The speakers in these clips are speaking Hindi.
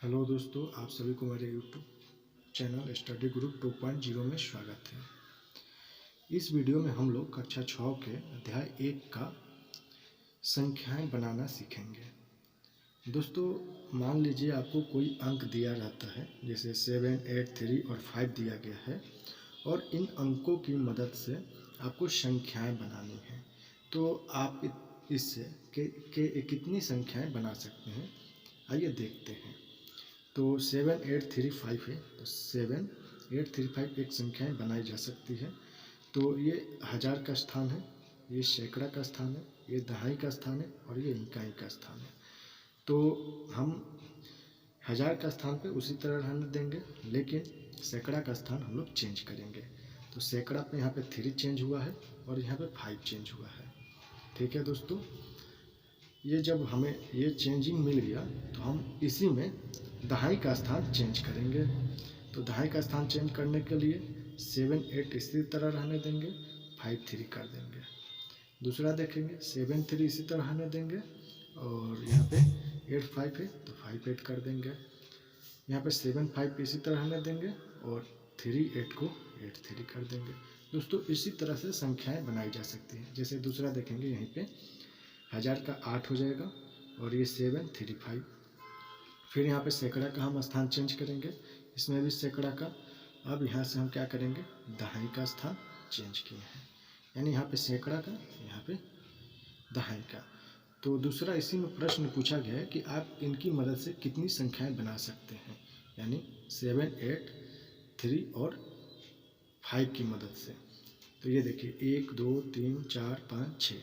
हेलो दोस्तों, आप सभी को मेरे यूट्यूब चैनल स्टडी ग्रुप 2.0 में स्वागत है। इस वीडियो में हम लोग कक्षा 6 के अध्याय 1 का संख्याएं बनाना सीखेंगे। दोस्तों, मान लीजिए आपको कोई अंक दिया रहता है, जैसे 7, 8, 3 और 5 दिया गया है और इन अंकों की मदद से आपको संख्याएं बनानी है। तो आप इससे कितनी संख्याएं बना सकते हैं, आइए देखते हैं। तो 7, 8, 3, 5 है, तो 7, 8, 3, 5 एक संख्याएं बनाई जा सकती है। तो ये हज़ार का स्थान है, ये सैकड़ा का स्थान है, ये दहाई का स्थान है और ये इकाई का स्थान है। तो हम हज़ार का स्थान पे उसी तरह रहने देंगे, लेकिन सैकड़ा का स्थान हम लोग चेंज करेंगे। तो सैकड़ा पे यहाँ पे 3 चेंज हुआ है और यहाँ पे 5 चेंज हुआ है। ठीक है दोस्तों, ये जब हमें ये चेंजिंग मिल गया तो हम इसी में दहाई का स्थान चेंज करेंगे। तो दहाई का स्थान चेंज करने के लिए 7, 8 इसी तरह रहने देंगे, 5, 3 कर देंगे। दूसरा देखेंगे 7, 3 इसी तरह रहने देंगे और यहाँ पे 8, 5 है तो 5, 8 कर देंगे। यहाँ पे 7, 5 इसी तरह रहने देंगे और 3, 8 को 8, 3 कर देंगे। दोस्तों, इसी तरह से संख्याएं बनाई जा सकती हैं। जैसे दूसरा देखेंगे, यहीं पे हज़ार का 8 हो जाएगा और ये 7, 3, 5। फिर यहाँ पे सैकड़ा का हम स्थान चेंज करेंगे, इसमें भी सैकड़ा का। अब यहाँ से हम क्या करेंगे, दहाई का स्थान चेंज किए हैं, यानी यहाँ पे सैकड़ा का, यहाँ पे दहाई का। तो दूसरा इसी में प्रश्न पूछा गया है कि आप इनकी मदद से कितनी संख्याएं बना सकते हैं, यानी 7, 8, 3 और 5 की मदद से। तो ये देखिए 1, 2, 3, 4, 5, 6,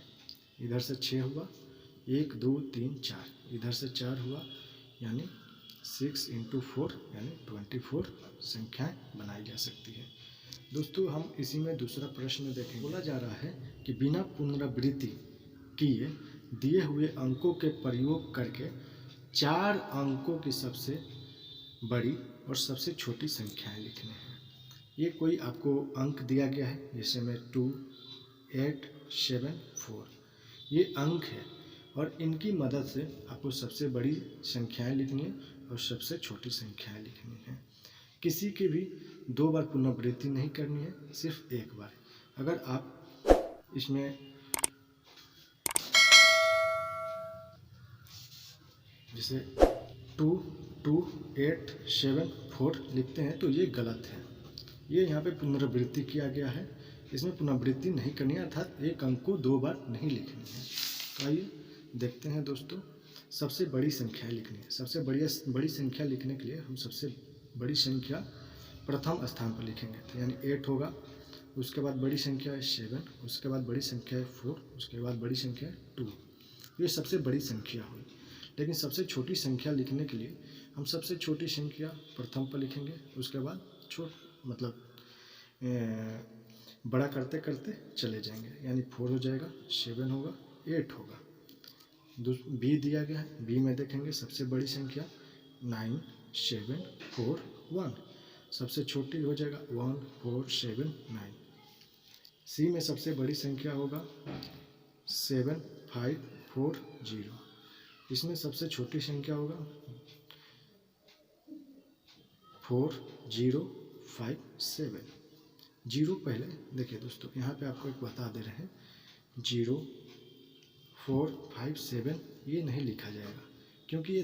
इधर से 6 हुआ, 1, 2, 3, 4, इधर से 4 हुआ, यानी 6 × 4 यानी 24 संख्याएं बनाई जा सकती है। दोस्तों, हम इसी में दूसरा प्रश्न देखेंगे। बोला जा रहा है कि बिना पुनरावृत्ति किए दिए हुए अंकों के प्रयोग करके 4 अंकों की सबसे बड़ी और सबसे छोटी संख्याएं लिखनी है। ये कोई आपको अंक दिया गया है, जैसे में 2, 8, 7, 4 ये अंक है और इनकी मदद से आपको सबसे बड़ी संख्याएं लिखनी है और सबसे छोटी संख्याएं लिखनी है। किसी की भी 2 बार पुनरावृत्ति नहीं करनी है, सिर्फ एक बार। अगर आप इसमें जैसे 2, 2, 8, 7, 4 लिखते हैं तो ये गलत है। ये यहाँ पे पुनरावृत्ति किया गया है, इसमें पुनरावृत्ति नहीं करनी है, अर्थात एक अंक को 2 बार नहीं लिखनी है। तो आइए देखते हैं दोस्तों, सबसे बड़ी संख्या लिखनी है। सबसे बड़ी संख्या लिखने के लिए हम सबसे बड़ी संख्या प्रथम स्थान पर लिखेंगे, तो यानी 8 होगा। उसके बाद बड़ी संख्या है 7, उसके बाद बड़ी संख्या है 4, उसके बाद बड़ी संख्या है 2। ये सबसे बड़ी संख्या हुई। लेकिन सबसे छोटी संख्या लिखने के लिए हम सबसे छोटी संख्या प्रथम पर लिखेंगे, उसके बाद बड़ा करते करते चले जाएंगे, यानी 4 हो जाएगा, 7 होगा, 8 होगा। बी दिया गया है, बी में देखेंगे सबसे बड़ी संख्या 9, 7, 4, 1, सबसे छोटी हो जाएगा 1, 4, 7, 9। सी में सबसे बड़ी संख्या होगा 7, 5, 4, 0। इसमें सबसे छोटी संख्या होगा 4, 0, 5, 7। 0 पहले देखिए दोस्तों, यहाँ पे आपको एक बता दे रहे हैं, 0, 4, 5, 7 ये नहीं लिखा जाएगा, क्योंकि ये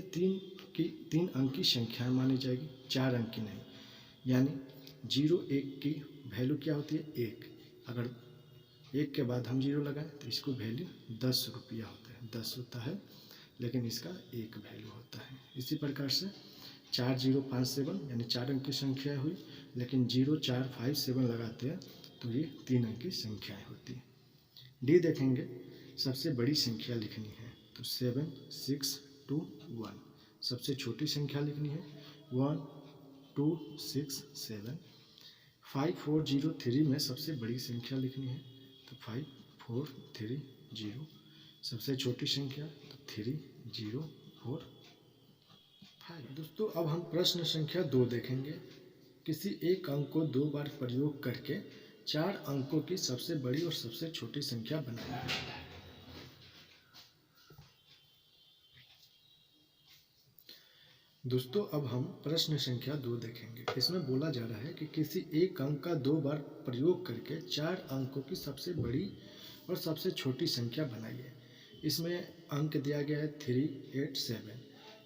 3 अंक की संख्या मानी जाएगी, 4 अंक की नहीं। यानी 0, 1 की वैल्यू क्या होती है, 1। अगर 1 के बाद हम 0 लगाएं तो इसको वैल्यू 10 रुपया होता है, 10 होता है, लेकिन इसका 1 वैल्यू होता है। इसी प्रकार से 4, 0, 5, 7 यानी 4 अंक की संख्या हुई, लेकिन 0, 4, 5, 7 लगाते हैं तो ये 3 अंक की संख्याएँ होती है। डी देखेंगे, सबसे बड़ी संख्या लिखनी है, तो 7, 6, 2, 1। सबसे छोटी संख्या लिखनी है 1, 2, 6, 7। 5, 4, 0, 3 में सबसे बड़ी संख्या लिखनी है, तो 5, 4, 3, 0। सबसे छोटी संख्या तो 3, 0, 4, 5। दोस्तों, अब हम प्रश्न संख्या 2 देखेंगे। किसी एक अंक को 2 बार प्रयोग करके 4 अंकों की सबसे बड़ी और सबसे छोटी संख्या बनाएं। दोस्तों अब हम प्रश्न संख्या 2 देखेंगे। इसमें बोला जा रहा है कि किसी एक अंक का 2 बार प्रयोग करके 4 अंकों की सबसे बड़ी और सबसे छोटी संख्या बनाइए। इसमें अंक दिया गया है 3, 8, 7।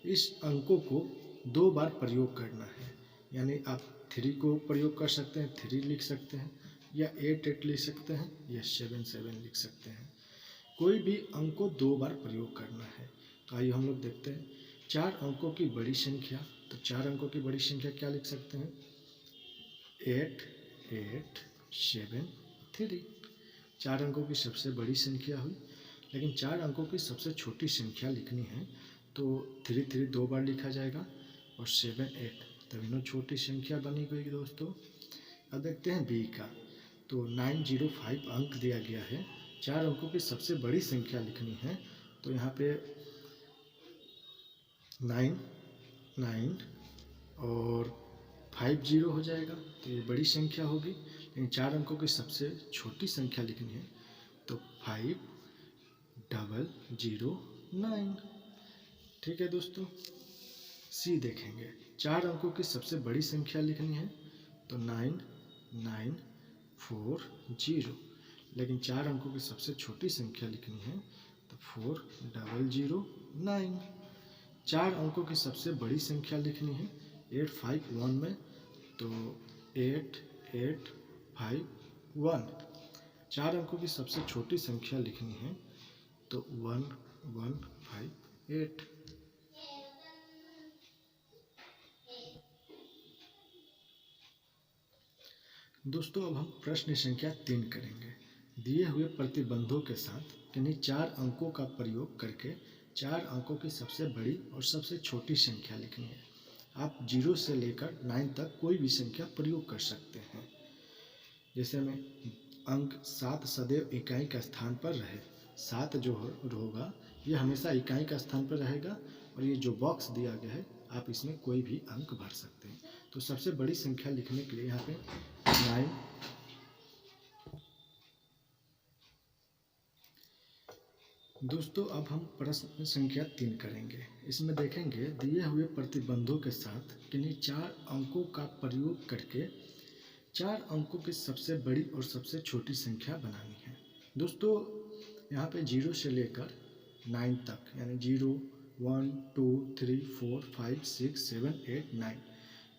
इस अंकों को 2 बार प्रयोग करना है, यानी आप 3 को प्रयोग कर सकते हैं, 3 लिख सकते हैं, या 8, 8 लिख सकते हैं, या 7, 7 लिख सकते हैं। कोई भी अंक को 2 बार प्रयोग करना है। तो आइए हम लोग देखते हैं 4 अंकों की बड़ी संख्या। तो 4 अंकों की बड़ी संख्या क्या लिख सकते हैं? 8, 8, 7, 3। 4 अंकों की सबसे बड़ी संख्या हुई। लेकिन 4 अंकों की सबसे छोटी संख्या लिखनी है तो 3, 3 2 बार लिखा जाएगा और 7, 8 तभी ना छोटी संख्या बनी गई दोस्तों। अब देखते हैं बी का। तो 905 अंक दिया गया है। 4 अंकों की सबसे बड़ी संख्या लिखनी है तो यहाँ पे 9, 9 और 50 हो जाएगा, तो ये बड़ी संख्या होगी। लेकिन 4 अंकों की सबसे छोटी संख्या लिखनी है तो 5009। ठीक है दोस्तों। सी देखेंगे। 4 अंकों की सबसे बड़ी संख्या लिखनी है तो 9940। लेकिन 4 अंकों की सबसे छोटी संख्या लिखनी है तो 4009। 4 अंकों की सबसे बड़ी संख्या लिखनी है 851 में तो 8851। 4 अंकों की सबसे छोटी संख्या लिखनी है तो 1158। दोस्तों अब हम प्रश्न संख्या 3 करेंगे। दिए हुए प्रतिबंधों के साथ किन्हीं 4 अंकों का प्रयोग करके 4 अंकों की सबसे बड़ी और सबसे छोटी संख्या लिखनी है। आप 0 से लेकर 9 तक कोई भी संख्या प्रयोग कर सकते हैं। जैसे में अंक 7 सदैव इकाई का स्थान पर रहे। 7 जो होगा ये हमेशा इकाई का स्थान पर रहेगा और ये जो बॉक्स दिया गया है आप इसमें कोई भी अंक भर सकते हैं। तो सबसे बड़ी संख्या लिखने के लिए यहाँ पे 9। दोस्तों अब हम प्रश्न संख्या 3 करेंगे। इसमें देखेंगे दिए हुए प्रतिबंधों के साथ किन्हीं 4 अंकों का प्रयोग करके 4 अंकों की सबसे बड़ी और सबसे छोटी संख्या बनानी है। दोस्तों यहाँ पे 0 से लेकर 9 तक यानी 0, 1, 2, 3, 4, 5, 6, 7, 8, 9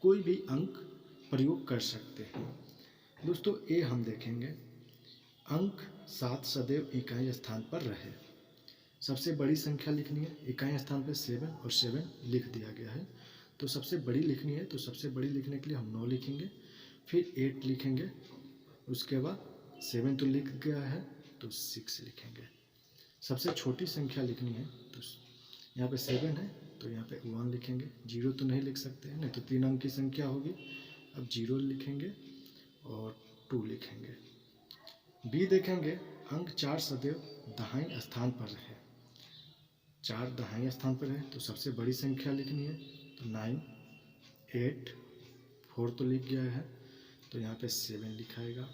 कोई भी अंक प्रयोग कर सकते हैं। दोस्तों ए हम देखेंगे। अंक 7 सदैव इकाई स्थान पर रहे। सबसे बड़ी संख्या लिखनी है, इकाई स्थान पर 7 और 7 लिख दिया गया है। तो सबसे बड़ी लिखनी है तो सबसे बड़ी लिखने के लिए हम 9 लिखेंगे, फिर 8 लिखेंगे, उसके बाद 7 तो लिख गया है तो 6 लिखेंगे। सबसे छोटी संख्या लिखनी है तो यहाँ पे 7 है तो यहाँ पे 1 लिखेंगे। 0 तो नहीं लिख सकते हैं, नहीं तो 3 अंक की संख्या होगी। अब 0 लिखेंगे और 2 लिखेंगे। बी देखेंगे। अंक 4 सदैव दहाई स्थान पर रहे। 4 दहाई स्थान पर है तो सबसे बड़ी संख्या लिखनी है तो 9, 8, 4 तो लिख गया है तो यहाँ पे 7 लिखाएगा।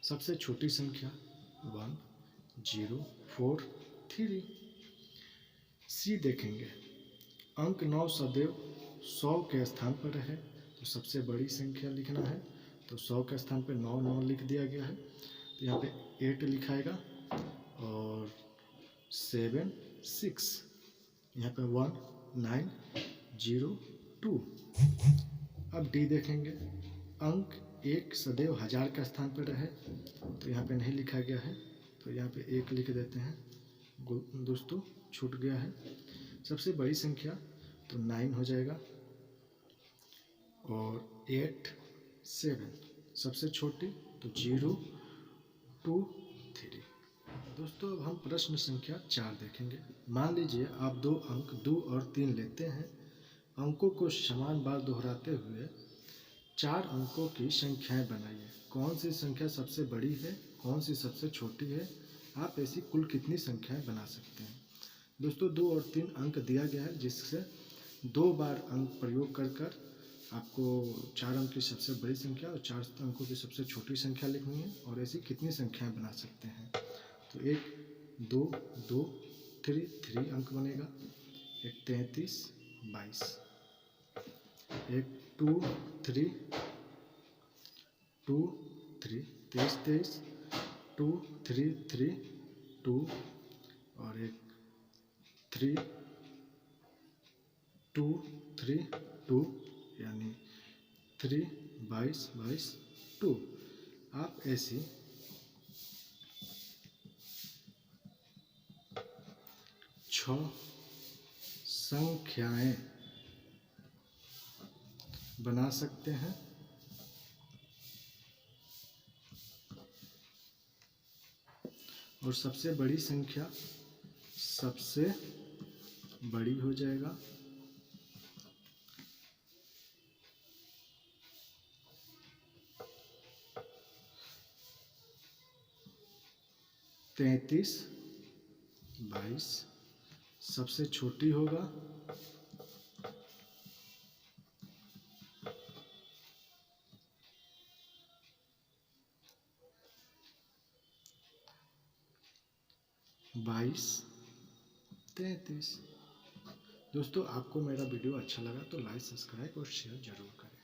सबसे छोटी संख्या 1, 0, 4, 3। सी देखेंगे। अंक 9 सदैव 100 के स्थान पर रहे तो सबसे बड़ी संख्या लिखना है तो 100 के स्थान पर 9, 9 लिख दिया गया है तो यहाँ पे 8 लिखाएगा और 7, 6। यहाँ पे 1, 9, 0, 2। अब डी देखेंगे। अंक 1 सदैव 1000 का स्थान पर रहे तो यहाँ पे नहीं लिखा गया है तो यहाँ पे 1 लिख देते हैं। दोस्तों छूट गया है। सबसे बड़ी संख्या तो 9 हो जाएगा और 8, 7। सबसे छोटी तो 0, 2, 3। दोस्तों अब हम प्रश्न संख्या 4 देखेंगे। मान लीजिए आप 2 अंक 2 और 3 लेते हैं। अंकों को समान बार दोहराते हुए 4 अंकों की संख्याएं बनाइए। कौन सी संख्या सबसे बड़ी है, कौन सी सबसे छोटी है, आप ऐसी कुल कितनी संख्याएं बना सकते हैं। दोस्तों 2 और 3 अंक दिया गया है जिससे 2 बार अंक प्रयोग कर आपको 4 अंक की सबसे बड़ी संख्या और 4 अंकों की सबसे छोटी संख्या लिखनी है और ऐसी कितनी संख्याएं बना सकते हैं। तो 1, 2, 2, 3 अंक बनेगा। 1, 33, 22। एक 2 3 2 3 23 23 2 3 3 2 और एक 3 2 3 2 यानी 3 22 22 2। आप ऐसी छह संख्याएं बना सकते हैं और सबसे बड़ी संख्या सबसे बड़ी हो जाएगा। तैंतीस 22 सबसे छोटी होगा 22 33। दोस्तों, आपको मेरा वीडियो अच्छा लगा तो लाइक सब्सक्राइब और शेयर जरूर करें।